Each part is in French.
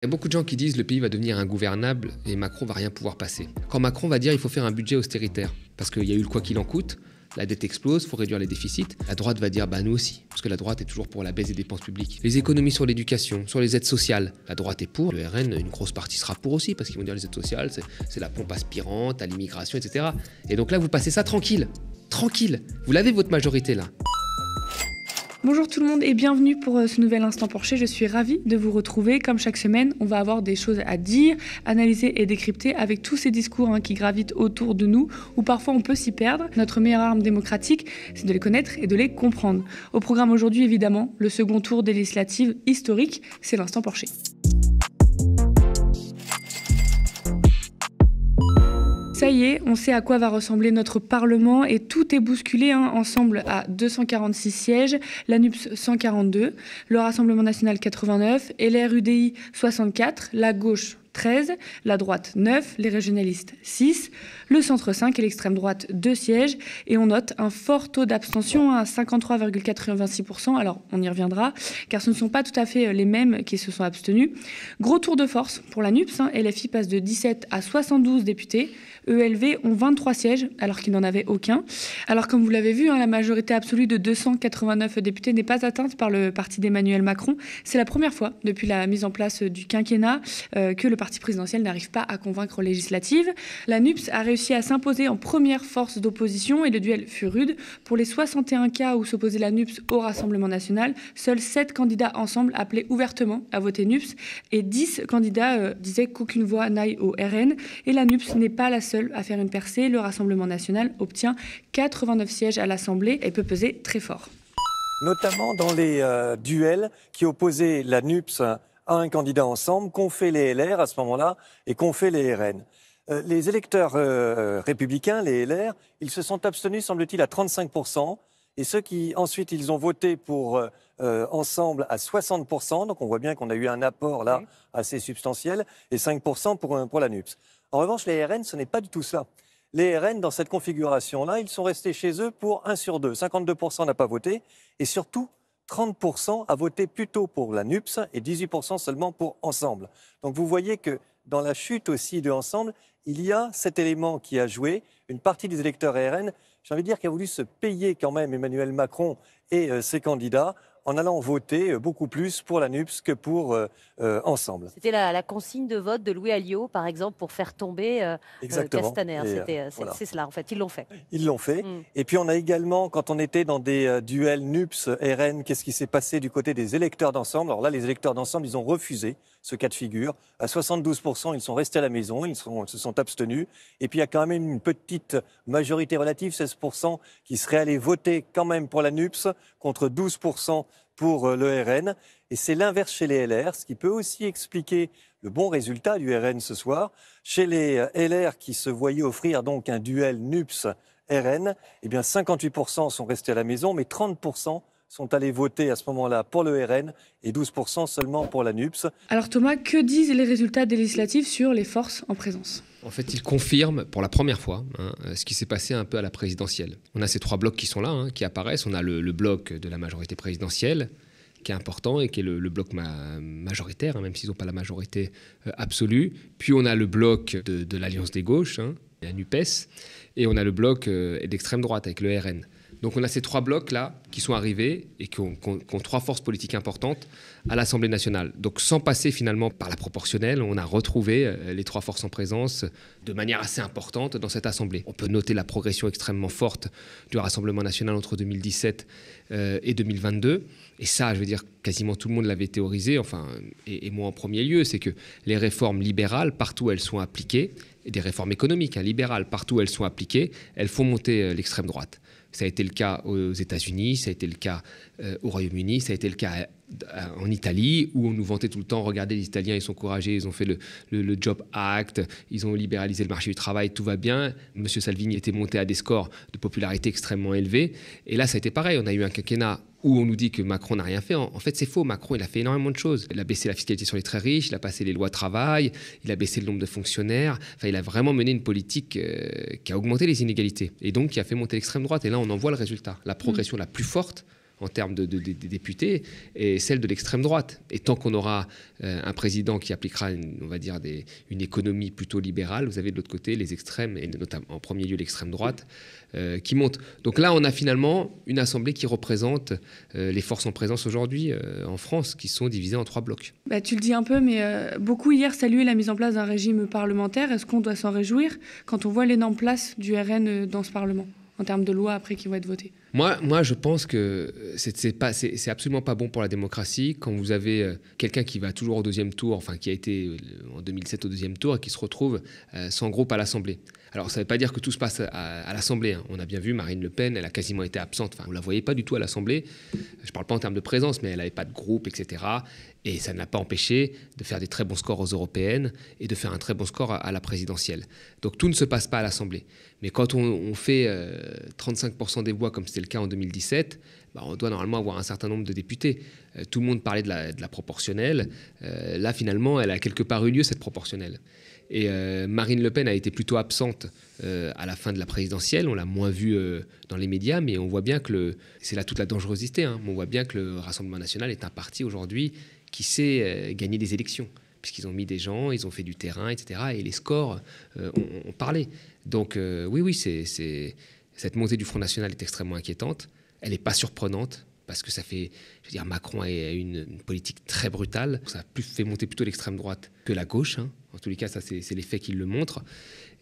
Il y a beaucoup de gens qui disent que le pays va devenir ingouvernable et Macron va rien pouvoir passer. Quand Macron va dire qu'il faut faire un budget austéritaire, parce qu'il y a eu le quoi qu'il en coûte, la dette explose, il faut réduire les déficits, la droite va dire nous aussi, parce que la droite est toujours pour la baisse des dépenses publiques. Les économies sur l'éducation, sur les aides sociales, la droite est pour, le RN, une grosse partie sera pour aussi, parce qu'ils vont dire les aides sociales, c'est la pompe aspirante à l'immigration, etc. Et donc là, vous passez ça tranquille, vous l'avez votre majorité là. Bonjour tout le monde et bienvenue pour ce nouvel Instant Porcher. Je suis ravie de vous retrouver. Comme chaque semaine, on va avoir des choses à dire, analyser et décrypter avec tous ces discours qui gravitent autour de nous, où parfois on peut s'y perdre. Notre meilleure arme démocratique, c'est de les connaître et de les comprendre. Au programme aujourd'hui, évidemment, le second tour des législatives historiques, c'est l'Instant Porcher. Ça y est, on sait à quoi va ressembler notre Parlement et tout est bousculé ensemble à 246 sièges, la NUPS 142, le Rassemblement national 89, LR UDI 64, la gauche 13, la droite 9, les régionalistes 6, le centre 5 et l'extrême droite 2 sièges. Et on note un fort taux d'abstention à 53,86%. Alors on y reviendra, car ce ne sont pas tout à fait les mêmes qui se sont abstenus. Gros tour de force pour la NUPS, LFI passe de 17 à 72 députés. ELV ont 23 sièges, alors qu'ils n'en avaient aucun. Alors comme vous l'avez vu, la majorité absolue de 289 députés n'est pas atteinte par le parti d'Emmanuel Macron. C'est la première fois depuis la mise en place du quinquennat que le parti présidentiel n'arrive pas à convaincre aux législatives. La NUPS a réussi à s'imposer en première force d'opposition et le duel fut rude. Pour les 61 cas où s'opposait la NUPS au Rassemblement national, seuls 7 candidats ensemble appelaient ouvertement à voter NUPS et 10 candidats disaient qu'aucune voix n'aille au RN. Et la NUPS n'est pas la seule à faire une percée. Le Rassemblement national obtient 89 sièges à l'Assemblée et peut peser très fort. Notamment dans les duels qui opposaient la NUPS à un candidat ensemble, qu'ont fait les LR à ce moment-là et qu'ont fait les RN. Les électeurs républicains, les LR, ils se sont abstenus, semble-t-il, à 35%. Et ceux qui, ensuite, ils ont voté pour ensemble à 60%. Donc on voit bien qu'on a eu un apport là assez substantiel. Et 5% pour la NUPS. En revanche, les RN, ce n'est pas du tout ça. Les RN, dans cette configuration-là, ils sont restés chez eux pour 1 sur 2. 52% n'a pas voté. Et surtout, 30% a voté plutôt pour la NUPS et 18% seulement pour Ensemble. Donc vous voyez que dans la chute aussi de Ensemble, il y a cet élément qui a joué. Une partie des électeurs RN, j'ai envie de dire, qui a voulu se payer quand même Emmanuel Macron et ses candidats en allant voter beaucoup plus pour la NUPS que pour Ensemble. C'était la consigne de vote de Louis Alliot, par exemple, pour faire tomber Castaner. C'est cela, en fait. Ils l'ont fait. Ils l'ont fait. Et puis on a également, quand on était dans des duels NUPS-RN, qu'est-ce qui s'est passé du côté des électeurs d'Ensemble? Alors là, les électeurs d'Ensemble, ils ont refusé ce cas de figure. À 72%, ils sont restés à la maison, ils se sont abstenus. Et puis il y a quand même une petite majorité relative, 16%, qui serait allé voter quand même pour la NUPS, contre 12% pour le RN. Et c'est l'inverse chez les LR, ce qui peut aussi expliquer le bon résultat du RN ce soir. Chez les LR qui se voyaient offrir donc un duel NUPS-RN, eh bien 58% sont restés à la maison, mais 30% sont allés voter à ce moment-là pour le RN et 12% seulement pour la NUPS. Alors Thomas, que disent les résultats des législatives sur les forces en présence ? En fait, ils confirment pour la première fois ce qui s'est passé un peu à la présidentielle. On a ces 3 blocs qui sont là, qui apparaissent. On a le bloc de la majorité présidentielle, qui est important et qui est le bloc majoritaire, même s'ils n'ont pas la majorité absolue. Puis on a le bloc de l'Alliance des gauches, la NUPES, et on a le bloc d'extrême droite avec le RN. Donc on a ces 3 blocs-là qui sont arrivés et qui ont 3 forces politiques importantes à l'Assemblée nationale. Donc sans passer finalement par la proportionnelle, on a retrouvé les 3 forces en présence de manière assez importante dans cette Assemblée. On peut noter la progression extrêmement forte du Rassemblement national entre 2017 et 2022. Et ça, je veux dire, quasiment tout le monde l'avait théorisé, et moi en premier lieu, c'est que les réformes libérales, partout où elles sont appliquées, et des réformes économiques libérales, partout où elles sont appliquées, elles font monter l'extrême droite. Ça a été le cas aux États-Unis, ça a été le cas au Royaume-Uni, ça a été le cas en Italie, où on nous vantait tout le temps, regardez, les Italiens, ils sont courageux, ils ont fait le Job Act, ils ont libéralisé le marché du travail, tout va bien. Monsieur Salvini était monté à des scores de popularité extrêmement élevés. Et là, ça a été pareil, on a eu un quinquennat où on nous dit que Macron n'a rien fait. En fait, c'est faux. Macron, il a fait énormément de choses. Il a baissé la fiscalité sur les très riches, il a passé les lois travail, il a baissé le nombre de fonctionnaires. Il a vraiment mené une politique qui a augmenté les inégalités et donc qui a fait monter l'extrême droite. Et là, on en voit le résultat. La progression la plus forte en termes de députés et celle de l'extrême droite. Et tant qu'on aura un président qui appliquera, on va dire, une économie plutôt libérale, vous avez de l'autre côté les extrêmes, et notamment en premier lieu l'extrême droite, qui monte. Donc là, on a finalement une assemblée qui représente les forces en présence aujourd'hui en France, qui sont divisées en 3 blocs. Bah, tu le dis un peu, mais beaucoup hier saluaient la mise en place d'un régime parlementaire. Est-ce qu'on doit s'en réjouir quand on voit l'énorme place du RN dans ce Parlement, en termes de lois après qui vont être votées? Moi, je pense que c'est absolument pas bon pour la démocratie quand vous avez quelqu'un qui va toujours au deuxième tour, enfin qui a été en 2007 au deuxième tour et qui se retrouve sans groupe à l'Assemblée. Alors, ça ne veut pas dire que tout se passe à l'Assemblée. Hein. On a bien vu Marine Le Pen, elle a quasiment été absente. Enfin, on ne la voyait pas du tout à l'Assemblée. Je ne parle pas en termes de présence, mais elle n'avait pas de groupe, etc. Et ça ne l'a pas empêché de faire des très bons scores aux européennes et de faire un très bon score à la présidentielle. Donc, tout ne se passe pas à l'Assemblée. Mais quand on fait 35% des voix, comme c'était le cas en 2017, on doit normalement avoir un certain nombre de députés. Tout le monde parlait de la proportionnelle. Là, finalement, elle a quelque part eu lieu, cette proportionnelle. Et Marine Le Pen a été plutôt absente à la fin de la présidentielle. On l'a moins vue dans les médias, mais on voit bien que c'est là toute la dangerosité. Hein. On voit bien que le Rassemblement national est un parti aujourd'hui qui sait gagner des élections, puisqu'ils ont mis des gens, ils ont fait du terrain, etc. Et les scores ont parlé. Donc oui, cette montée du Front National est extrêmement inquiétante. Elle n'est pas surprenante. Parce que ça fait, je veux dire, Macron a une politique très brutale. Ça a fait monter plutôt l'extrême droite que la gauche. Hein. En tous les cas, ça, c'est les faits qui le montrent.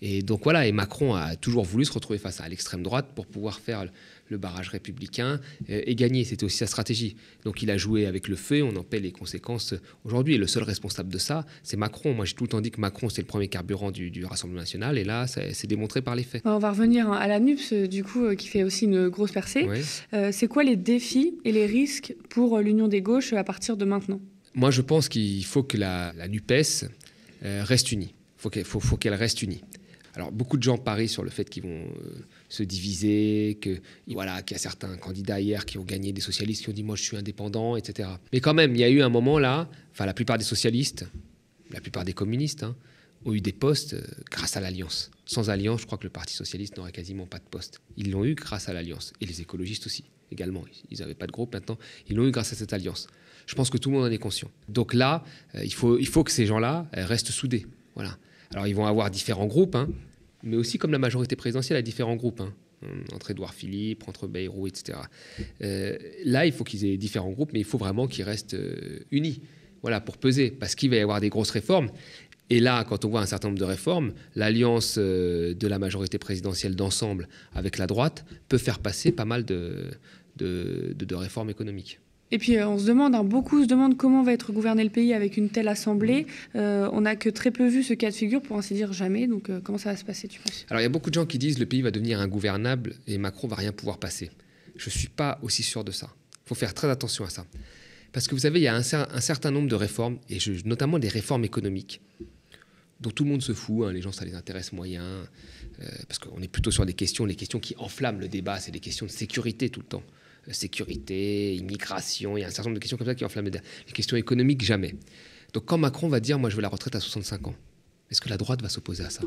Et donc voilà, et Macron a toujours voulu se retrouver face à l'extrême droite pour pouvoir faire le barrage républicain et gagner. C'était aussi sa stratégie. Donc il a joué avec le feu, on en paie les conséquences aujourd'hui. Et le seul responsable de ça, c'est Macron. Moi, j'ai tout le temps dit que Macron, c'est le premier carburant du Rassemblement national. Et là, c'est démontré par les faits. On va revenir à la NUPS, du coup, qui fait aussi une grosse percée. Oui. C'est quoi les défis et les risques pour l'union des gauches à partir de maintenant? Moi, je pense qu'il faut que la NUPES reste unie. Il faut qu'elle reste unie. Alors, beaucoup de gens parient sur le fait qu'ils vont se diviser, qu'il y a certains candidats hier qui ont gagné, des socialistes qui ont dit « moi, je suis indépendant », etc. Mais quand même, il y a eu un moment là, la plupart des socialistes, la plupart des communistes ont eu des postes grâce à l'Alliance. Sans Alliance, je crois que le Parti socialiste n'aurait quasiment pas de poste. Ils l'ont eu grâce à l'Alliance. Et les écologistes aussi, également. Ils n'avaient pas de groupe maintenant. Ils l'ont eu grâce à cette Alliance. Je pense que tout le monde en est conscient. Donc là, il faut que ces gens-là restent soudés. Voilà. Alors, ils vont avoir différents groupes, mais aussi, comme la majorité présidentielle, a différents groupes, entre Édouard Philippe, entre Bayrou, etc. Là, il faut qu'ils aient différents groupes, mais il faut vraiment qu'ils restent unis, pour peser, parce qu'il va y avoir des grosses réformes. Et là, quand on voit un certain nombre de réformes, l'alliance de la majorité présidentielle d'ensemble avec la droite peut faire passer pas mal de réformes économiques. Et puis on se demande, beaucoup se demandent comment va être gouverné le pays avec une telle assemblée. On n'a que très peu vu ce cas de figure, pour ainsi dire jamais. Donc comment ça va se passer, tu penses? Alors il y a beaucoup de gens qui disent que le pays va devenir ingouvernable et Macron va rien pouvoir passer. Je ne suis pas aussi sûr de ça. Il faut faire très attention à ça. Parce que vous savez, il y a un certain nombre de réformes, et notamment des réformes économiques, dont tout le monde se fout, les gens ça les intéresse moyen, parce qu'on est plutôt sur les questions qui enflamment le débat, c'est des questions de sécurité tout le temps. Sécurité, immigration, il y a un certain nombre de questions comme ça qui enflamment le débat. Les questions économiques, jamais. Donc quand Macron va dire « moi je veux la retraite à 65 ans », est-ce que la droite va s'opposer à ça?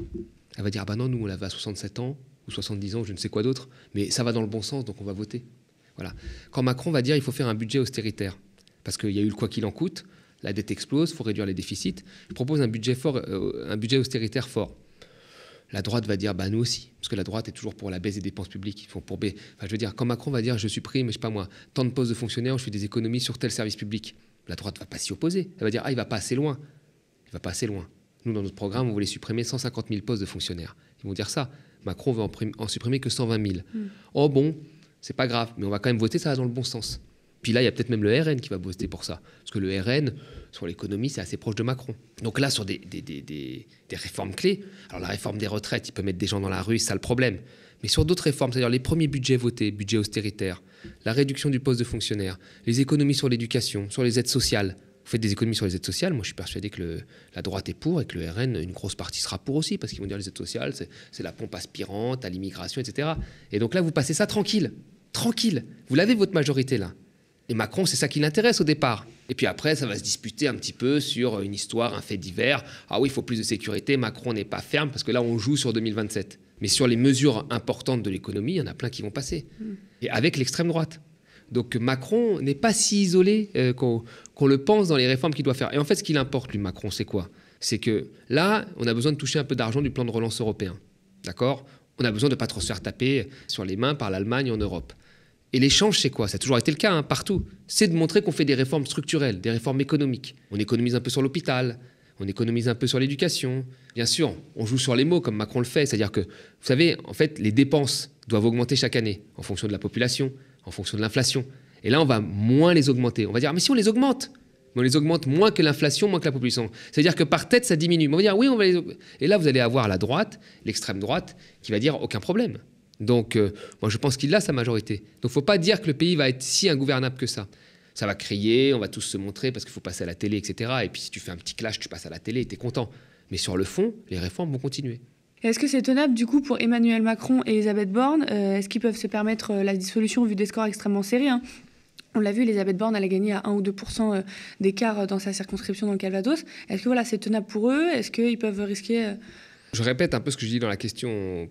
Elle va dire « bah non, nous on la veut à 67 ans, ou 70 ans, ou je ne sais quoi d'autre, mais ça va dans le bon sens, donc on va voter ». Voilà. Quand Macron va dire « il faut faire un budget austéritaire », parce qu'il y a eu le quoi qu'il en coûte, la dette explose, il faut réduire les déficits. Je propose un budget austéritaire fort. La droite va dire, nous aussi, parce que la droite est toujours pour la baisse des dépenses publiques. Quand Macron va dire, je supprime, tant de postes de fonctionnaires, je fais des économies sur tel service public. La droite ne va pas s'y opposer. Elle va dire, il va pas assez loin. Il va pas assez loin. Nous, dans notre programme, on voulait supprimer 150 000 postes de fonctionnaires. Ils vont dire ça. Macron veut en supprimer que 120 000. Oh bon, c'est pas grave, mais on va quand même voter, ça va dans le bon sens. Puis là, il y a peut-être même le RN qui va voter pour ça. Parce que le RN, sur l'économie, c'est assez proche de Macron. Donc là, sur des réformes clés, alors la réforme des retraites, il peut mettre des gens dans la rue, c'est ça le problème. Mais sur d'autres réformes, c'est-à-dire les premiers budgets votés, budget austéritaire, la réduction du poste de fonctionnaire, les économies sur l'éducation, sur les aides sociales. Vous faites des économies sur les aides sociales, moi je suis persuadé que la droite est pour et que le RN, une grosse partie sera pour aussi, parce qu'ils vont dire les aides sociales, c'est la pompe aspirante à l'immigration, etc. Et donc là, vous passez ça tranquille. Tranquille. Vous l'avez votre majorité là. Et Macron, c'est ça qui l'intéresse au départ. Et puis après, ça va se disputer un petit peu sur une histoire, un fait divers. Ah oui, il faut plus de sécurité, Macron n'est pas ferme, parce que là, on joue sur 2027. Mais sur les mesures importantes de l'économie, il y en a plein qui vont passer. Et avec l'extrême droite. Donc Macron n'est pas si isolé qu'on le pense dans les réformes qu'il doit faire. Et en fait, ce qu'il importe, lui, Macron, c'est quoi? C'est que là, on a besoin de toucher un peu d'argent du plan de relance européen. D'accord? On a besoin de ne pas trop se faire taper sur les mains par l'Allemagne en Europe. Et l'échange, c'est quoi? Ça a toujours été le cas, partout. C'est de montrer qu'on fait des réformes structurelles, des réformes économiques. On économise un peu sur l'hôpital, on économise un peu sur l'éducation. Bien sûr, on joue sur les mots comme Macron le fait. C'est-à-dire que, vous savez, en fait, les dépenses doivent augmenter chaque année en fonction de la population, en fonction de l'inflation. Et là, on va moins les augmenter. On va dire, mais si on les augmente, mais on les augmente moins que l'inflation, moins que la population. C'est-à-dire que par tête, ça diminue. Mais on va dire, oui, on va les augmenter. Et là, vous allez avoir la droite, l'extrême droite, qui va dire, aucun problème. Donc, moi, je pense qu'il a sa majorité. Donc, il ne faut pas dire que le pays va être si ingouvernable que ça. Ça va crier, on va tous se montrer parce qu'il faut passer à la télé, etc. Et puis, si tu fais un petit clash, tu passes à la télé et tu es content. Mais sur le fond, les réformes vont continuer. Est-ce que c'est tenable, du coup, pour Emmanuel Macron et Elisabeth Borne? Est-ce qu'ils peuvent se permettre la dissolution vu des scores extrêmement serrés, On l'a vu, Elisabeth Borne, elle a gagné à 1 ou 2% d'écart dans sa circonscription dans le Calvados. Est-ce que c'est tenable pour eux? Est-ce qu'ils peuvent risquer... Je répète un peu ce que je dis dans la question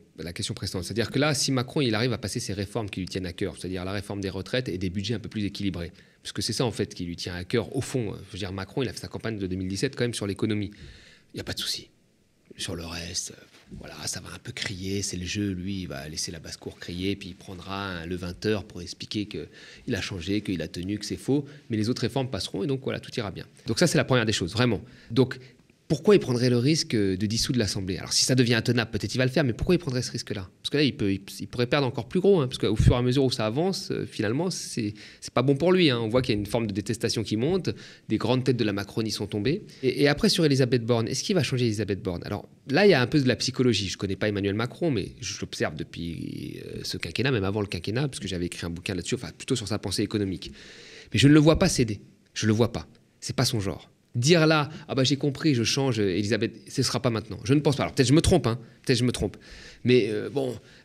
précédente. C'est-à-dire que là, si Macron il arrive à passer ces réformes qui lui tiennent à cœur, c'est-à-dire la réforme des retraites et des budgets un peu plus équilibrés, parce que c'est ça en fait qui lui tient à cœur au fond. Je veux dire, Macron, il a fait sa campagne de 2017 quand même sur l'économie. Il n'y a pas de souci. Sur le reste, voilà, ça va un peu crier, c'est le jeu. Lui, il va laisser la basse-cour crier, puis il prendra le 20h pour expliquer qu'il a changé, qu'il a tenu, que c'est faux. Mais les autres réformes passeront et donc voilà, tout ira bien. Donc ça, c'est la première des choses, vraiment. Donc, pourquoi il prendrait le risque de dissoudre l'Assemblée? Alors, si ça devient intenable, peut-être il va le faire, mais pourquoi il prendrait ce risque-là? Parce que là, il pourrait perdre encore plus gros, parce qu'au fur et à mesure où ça avance, finalement, c'est pas bon pour lui. On voit qu'il y a une forme de détestation qui monte, des grandes têtes de la Macronie sont tombées. Et après, sur Elisabeth Borne, est-ce qu'il va changer Elisabeth Borne? Alors là, il y a un peu de la psychologie. Je connais pas Emmanuel Macron, mais je l'observe depuis ce quinquennat, même avant le quinquennat, parce que j'avais écrit un bouquin là-dessus, enfin plutôt sur sa pensée économique. Mais je ne le vois pas céder. Je le vois pas. C'est pas son genre. Dire là, j'ai compris, je change, Elisabeth, ce ne sera pas maintenant. Je ne pense pas. Alors peut-être je me trompe, peut-être je me trompe. Mais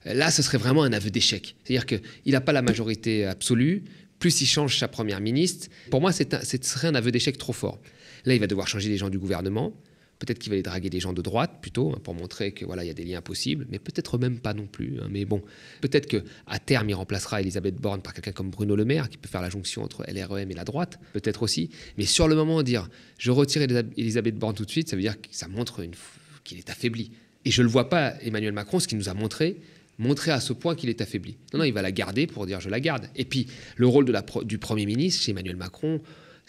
là, ce serait vraiment un aveu d'échec. C'est-à-dire qu'il n'a pas la majorité absolue, plus il change sa première ministre. Pour moi, ce serait un aveu d'échec trop fort. Là, il va devoir changer les gens du gouvernement. Peut-être qu'il va aller draguer des gens de droite, plutôt, pour montrer que il y a des liens possibles, mais peut-être même pas non plus. Mais bon, peut-être qu'à terme, il remplacera Elisabeth Borne par quelqu'un comme Bruno Le Maire, qui peut faire la jonction entre LREM et la droite, peut-être aussi. Mais sur le moment, dire « je retire Elisabeth Borne tout de suite », ça veut dire que ça montre qu'il est affaibli. Et je ne le vois pas, Emmanuel Macron, ce qu'il nous a montrer à ce point qu'il est affaibli. Non, il va la garder pour dire « je la garde ». Et puis, le rôle du Premier ministre chez Emmanuel Macron,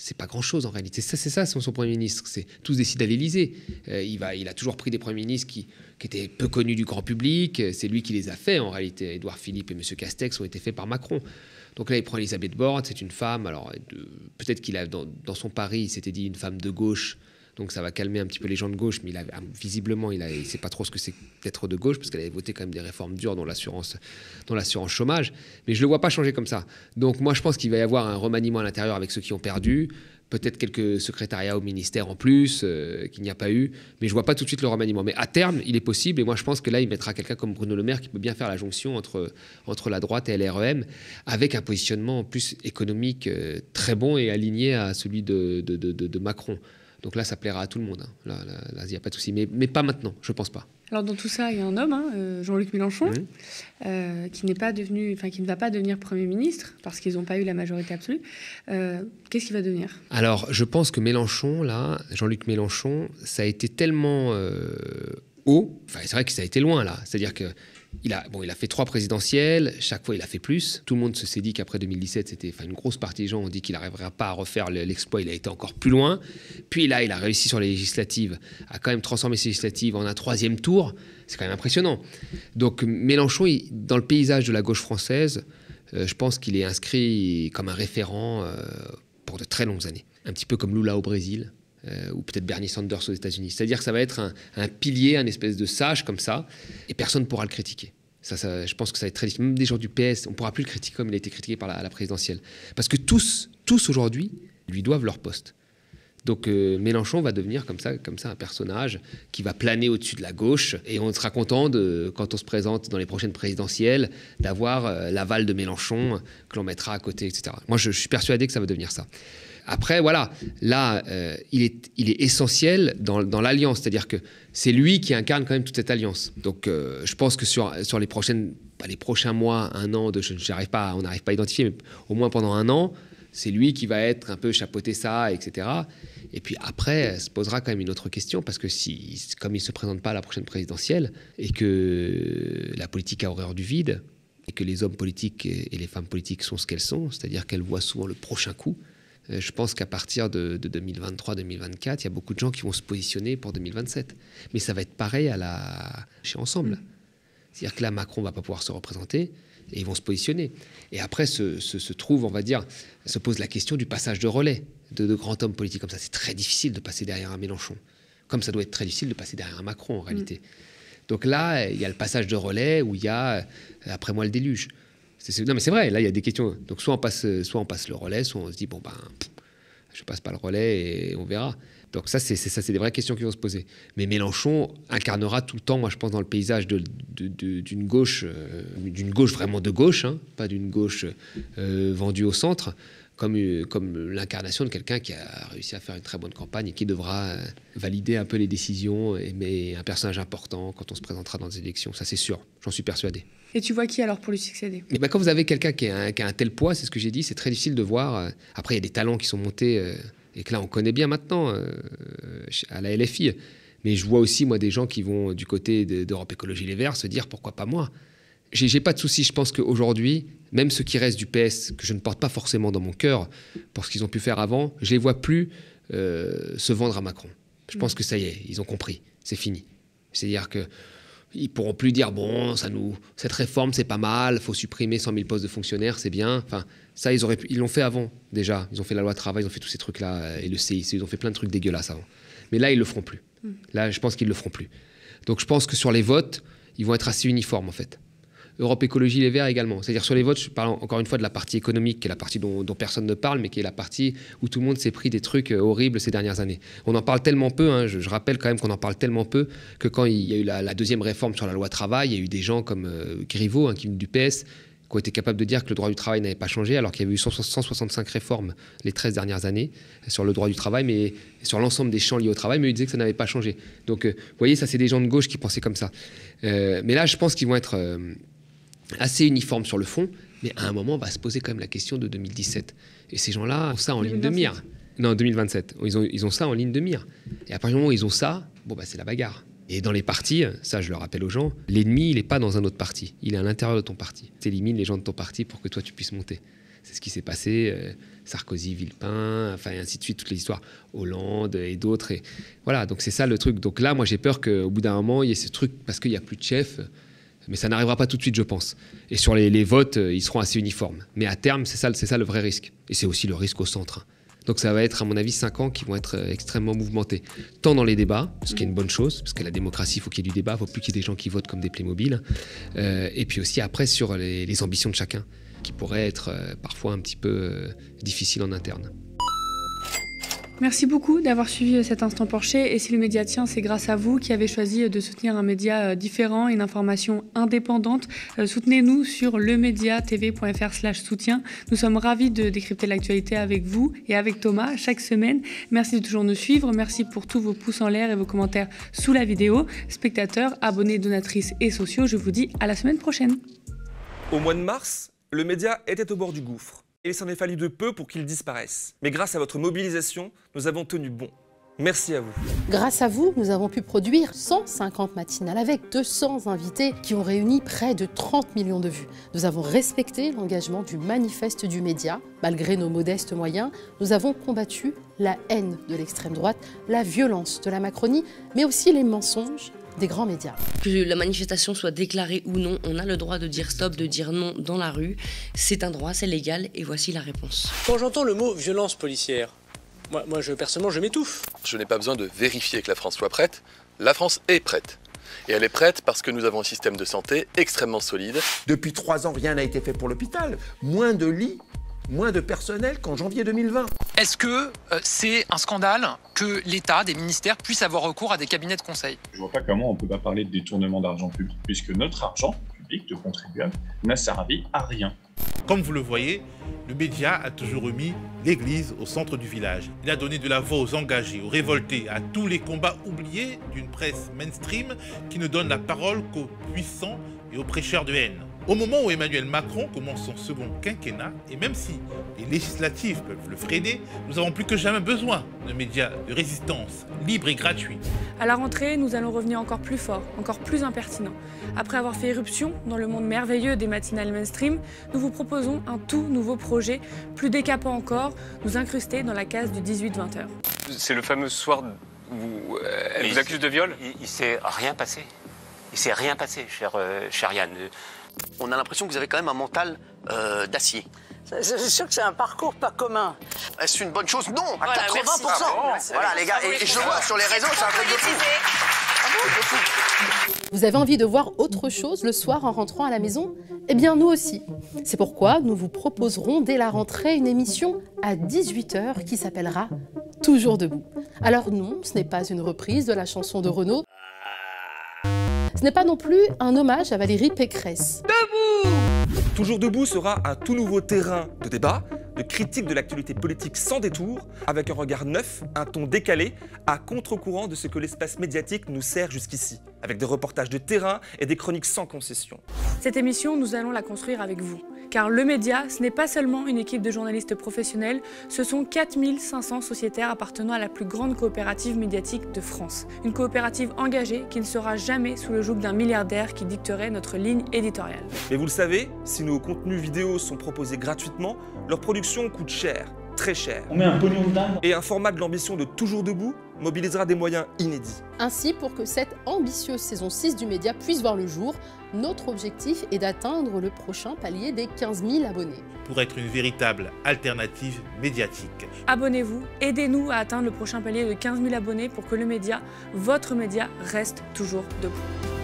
c'est pas grand-chose en réalité. C'est ça son Premier ministre. C'est tous décident à l'Élysée. Il a toujours pris des Premiers ministres qui étaient peu connus du grand public. C'est lui qui les a faits en réalité. Édouard Philippe et M. Castex ont été faits par Macron. Donc là, il prend Elisabeth Borne, c'est une femme. Alors peut-être qu'il a dans son pari, il s'était dit une femme de gauche. Donc ça va calmer un petit peu les gens de gauche, mais visiblement, il ne sait pas trop ce que c'est d'être de gauche, parce qu'elle avait voté quand même des réformes dures dans l'assurance chômage. Mais je ne le vois pas changer comme ça. Donc moi, je pense qu'il va y avoir un remaniement à l'intérieur avec ceux qui ont perdu, peut-être quelques secrétariats au ministère en plus, qu'il n'y a pas eu, mais je ne vois pas tout de suite le remaniement. Mais à terme, il est possible, et moi je pense que là, il mettra quelqu'un comme Bruno Le Maire qui peut bien faire la jonction entre la droite et LREM, avec un positionnement plus économique très bon et aligné à celui de Macron. Donc là, ça plaira à tout le monde. Là, il n'y a pas de souci. Mais pas maintenant, je ne pense pas. Alors, dans tout ça, il y a un homme, Jean-Luc Mélenchon, qui ne va pas devenir Premier ministre parce qu'ils n'ont pas eu la majorité absolue. Qu'est-ce qu'il va devenir? Alors, je pense que Jean-Luc Mélenchon, ça a été tellement haut. Enfin, c'est vrai que ça a été loin, là. C'est-à-dire que il a fait 3 présidentielles, chaque fois il a fait plus. Tout le monde s'est dit qu'après 2017, une grosse partie des gens ont dit qu'il n'arriverait pas à refaire l'exploit, il a été encore plus loin. Puis là, il a réussi sur les législatives, à quand même transformer ces législatives en un 3e tour. C'est quand même impressionnant. Donc Mélenchon, dans le paysage de la gauche française, je pense qu'il est inscrit comme un référent pour de très longues années. Un petit peu comme Lula au Brésil. Ou peut-être Bernie Sanders aux États-Unis. C'est-à-dire que ça va être un pilier, un espèce de sage comme ça, et personne ne pourra le critiquer. Ça, je pense que ça va être très difficile. Même des gens du PS, on ne pourra plus le critiquer comme il a été critiqué par la présidentielle. Parce que tous aujourd'hui, lui doivent leur poste. Donc Mélenchon va devenir comme ça un personnage qui va planer au-dessus de la gauche, et on sera content, quand on se présente dans les prochaines présidentielles, d'avoir l'aval de Mélenchon que l'on mettra à côté, etc. Moi, je suis persuadé que ça va devenir ça. Après, voilà, là, il est essentiel dans l'alliance, c'est-à-dire que c'est lui qui incarne quand même toute cette alliance. Donc, je pense que sur les prochaines les prochains mois, un an, on n'arrive pas à identifier, mais au moins pendant un an, c'est lui qui va être un peu chapeauter ça, etc. Et puis après, se posera quand même une autre question, parce que comme il ne se présente pas à la prochaine présidentielle, et que la politique a horreur du vide, et que les hommes politiques et les femmes politiques sont ce qu'elles sont, c'est-à-dire qu'elles voient souvent le prochain coup, je pense qu'à partir de 2023-2024, il y a beaucoup de gens qui vont se positionner pour 2027. Mais ça va être pareil chez Ensemble. C'est-à-dire que là, Macron ne va pas pouvoir se représenter, et ils vont se positionner. Et après se pose la question du passage de relais de grands hommes politiques comme ça. C'est très difficile de passer derrière un Mélenchon, comme ça doit être très difficile de passer derrière un Macron en réalité. Donc là, il y a le passage de relais où il y a, après moi, le déluge. Non mais c'est vrai, là il y a des questions. Donc soit on passe le relais, soit on se dit je passe pas le relais et on verra. Donc ça c'est des vraies questions qui vont se poser. Mais Mélenchon incarnera tout le temps, moi je pense, dans le paysage d'une gauche vraiment de gauche, hein, pas d'une gauche vendue au centre, comme l'incarnation de quelqu'un qui a réussi à faire une très bonne campagne et qui devra valider un peu les décisions, mais un personnage important quand on se présentera dans des élections. Ça c'est sûr, j'en suis persuadé. Et tu vois qui alors pour lui succéder? Mais quand vous avez quelqu'un qui a un tel poids, c'est ce que j'ai dit, c'est très difficile de voir. Après, il y a des talents qui sont montés et que là, on connaît bien maintenant à la LFI. Mais je vois aussi, moi, des gens qui vont du côté d'Europe Écologie Les Verts se dire pourquoi pas moi. J'ai pas de souci. Je pense qu'aujourd'hui, même ceux qui restent du PS, que je ne porte pas forcément dans mon cœur pour ce qu'ils ont pu faire avant, je les vois plus se vendre à Macron. Je pense que ça y est, ils ont compris. C'est fini. C'est-à-dire que ils pourront plus dire cette réforme c'est pas mal, faut supprimer 100 000 postes de fonctionnaires, c'est bien. Enfin, ça ils l'ont fait avant déjà. Ils ont fait la loi travail, ils ont fait tous ces trucs là et le CICE, ils ont fait plein de trucs dégueulasses avant. Mais là ils le feront plus. Là je pense qu'ils le feront plus. Donc je pense que sur les votes, ils vont être assez uniformes en fait. Europe Écologie Les Verts également. C'est-à-dire sur les votes, je parle encore une fois de la partie économique, qui est la partie dont personne ne parle, mais qui est la partie où tout le monde s'est pris des trucs horribles ces dernières années. On en parle tellement peu, hein, je rappelle quand même qu'on en parle tellement peu, que quand il y a eu la deuxième réforme sur la loi travail, il y a eu des gens comme Griveaux, qui vient du PS, qui ont été capables de dire que le droit du travail n'avait pas changé, alors qu'il y avait eu 165 réformes les 13 dernières années sur le droit du travail, mais sur l'ensemble des champs liés au travail, mais ils disaient que ça n'avait pas changé. Donc, vous voyez, ça, c'est des gens de gauche qui pensaient comme ça. Mais là, je pense qu'ils vont être assez uniformes sur le fond, mais à un moment, on va se poser quand même la question de 2017. Et ces gens-là ont ça en ligne de mire. Non, 2027. Ils ont ça en ligne de mire. Et à partir du moment où ils ont ça, c'est la bagarre. Et dans les partis, ça je le rappelle aux gens, l'ennemi il n'est pas dans un autre parti, il est à l'intérieur de ton parti. Tu élimines les gens de ton parti pour que toi tu puisses monter. C'est ce qui s'est passé, Sarkozy, Villepin, enfin et ainsi de suite, toutes les histoires, Hollande et d'autres. Et voilà, donc c'est ça le truc. Donc là, moi j'ai peur qu'au bout d'un moment, il y ait ce truc, parce qu'il n'y a plus de chef, mais ça n'arrivera pas tout de suite, je pense. Et sur les votes, ils seront assez uniformes. Mais à terme, c'est ça le vrai risque. Et c'est aussi le risque au centre. Donc ça va être, à mon avis, 5 ans qui vont être extrêmement mouvementés. Tant dans les débats, ce qui est une bonne chose, parce que la démocratie, il faut qu'il y ait du débat, il ne faut plus qu'il y ait des gens qui votent comme des Playmobil. Et puis aussi après sur les ambitions de chacun, qui pourraient être parfois un petit peu difficiles en interne. Merci beaucoup d'avoir suivi cet Instant Porcher. Et si le média tient, c'est grâce à vous qui avez choisi de soutenir un média différent, une information indépendante. Soutenez-nous sur lemediatv.fr/soutien. Nous sommes ravis de décrypter l'actualité avec vous et avec Thomas chaque semaine. Merci de toujours nous suivre. Merci pour tous vos pouces en l'air et vos commentaires sous la vidéo. Spectateurs, abonnés, donatrices et sociaux, je vous dis à la semaine prochaine. Au mois de mars, le média était au bord du gouffre. Et il s'en est fallu de peu pour qu'il disparaisse. Mais grâce à votre mobilisation, nous avons tenu bon. Merci à vous. Grâce à vous, nous avons pu produire 150 matinales avec 200 invités qui ont réuni près de 30 millions de vues. Nous avons respecté l'engagement du manifeste du média. Malgré nos modestes moyens, nous avons combattu la haine de l'extrême droite, la violence de la Macronie, mais aussi les mensonges des grands médias. Que la manifestation soit déclarée ou non, on a le droit de dire stop, de dire non dans la rue. C'est un droit, c'est légal, et voici la réponse. Quand j'entends le mot violence policière, personnellement, je m'étouffe. Je n'ai pas besoin de vérifier que la France soit prête. La France est prête. Et elle est prête parce que nous avons un système de santé extrêmement solide. Depuis 3 ans, rien n'a été fait pour l'hôpital. Moins de lits, moins de personnel qu'en janvier 2020. Est-ce que c'est un scandale que l'État, des ministères, puissent avoir recours à des cabinets de conseil? Je vois pas comment on peut pas parler de détournement d'argent public, puisque notre argent public de contribuables n'a servi à rien. Comme vous le voyez, le média a toujours mis l'église au centre du village. Il a donné de la voix aux engagés, aux révoltés, à tous les combats oubliés d'une presse mainstream qui ne donne la parole qu'aux puissants et aux prêcheurs de haine. Au moment où Emmanuel Macron commence son second quinquennat, et même si les législatives peuvent le freiner, nous avons plus que jamais besoin de médias de résistance, libres et gratuits. À la rentrée, nous allons revenir encore plus fort, encore plus impertinent. Après avoir fait irruption dans le monde merveilleux des matinales mainstream, nous vous proposons un tout nouveau projet, plus décapant encore, nous incruster dans la case du 18-20h. C'est le fameux soir où elle vous accuse de viol? Il s'est rien passé. Il s'est rien passé, cher Yann. On a l'impression que vous avez quand même un mental d'acier. C'est sûr que c'est un parcours pas commun. Est-ce une bonne chose? Non, à voilà, 80%. Merci. Voilà les gars, et je le vois sur les réseaux, c'est un truc de fou. Vous avez envie de voir autre chose le soir en rentrant à la maison? Eh bien nous aussi. C'est pourquoi nous vous proposerons dès la rentrée une émission à 18h qui s'appellera Toujours debout. Alors non, ce n'est pas une reprise de la chanson de Renaud. Ce n'est pas non plus un hommage à Valérie Pécresse. Debout! Toujours debout sera un tout nouveau terrain de débat, de critique de l'actualité politique sans détour, avec un regard neuf, un ton décalé, à contre-courant de ce que l'espace médiatique nous sert jusqu'ici, avec des reportages de terrain et des chroniques sans concession. Cette émission, nous allons la construire avec vous. Car le média, ce n'est pas seulement une équipe de journalistes professionnels, ce sont 4500 sociétaires appartenant à la plus grande coopérative médiatique de France. Une coopérative engagée qui ne sera jamais sous le joug d'un milliardaire qui dicterait notre ligne éditoriale. Mais vous le savez, si nos contenus vidéo sont proposés gratuitement, leur production coûte cher, très cher. On met un pognon de dingue. Et un format de l'ambition de Toujours debout mobilisera des moyens inédits. Ainsi, pour que cette ambitieuse saison 6 du média puisse voir le jour, notre objectif est d'atteindre le prochain palier des 15 000 abonnés. Pour être une véritable alternative médiatique. Abonnez-vous, aidez-nous à atteindre le prochain palier de 15 000 abonnés pour que le média, votre média, reste toujours debout.